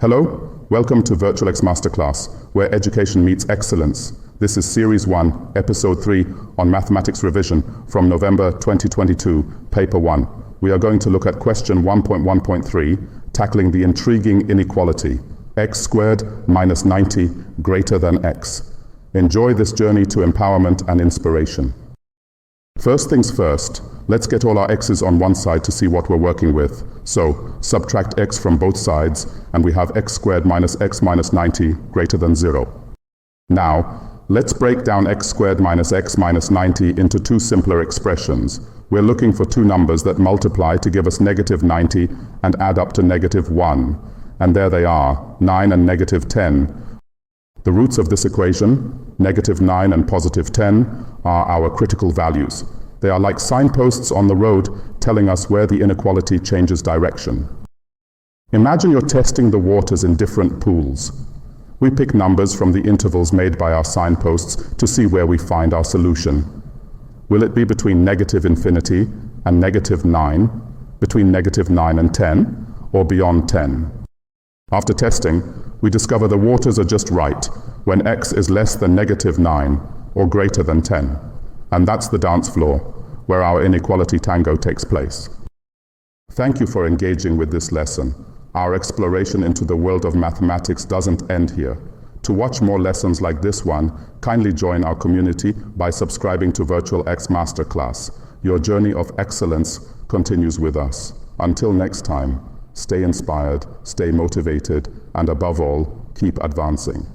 Hello, welcome to VirtualX MasterClass, where education meets excellence. This is Series 1, Episode 3 on Mathematics Revision from November 2022, Paper 1. We are going to look at question 1.1.3, tackling the intriguing inequality, x squared minus 90 greater than x. Enjoy this journey to empowerment and inspiration. First things first, let's get all our x's on one side to see what we're working with. So, subtract x from both sides, and we have x squared minus x minus 90 greater than 0. Now, let's break down x squared minus x minus 90 into two simpler expressions. We're looking for two numbers that multiply to give us negative 90 and add up to negative 1. And there they are, 9 and negative 10. The roots of this equation, negative 9 and positive 10, are our critical values. They are like signposts on the road telling us where the inequality changes direction. Imagine you're testing the waters in different pools. We pick numbers from the intervals made by our signposts to see where we find our solution. Will it be between negative infinity and negative 9, between negative 9 and 10, or beyond 10? After testing, we discover the waters are just right when x is less than negative 9 or greater than 10. And that's the dance floor where our inequality tango takes place. Thank you for engaging with this lesson. Our exploration into the world of mathematics doesn't end here. To watch more lessons like this one, kindly join our community by subscribing to VirtualX MasterClass. Your journey of excellence continues with us. Until next time, stay inspired, stay motivated, and above all, keep advancing.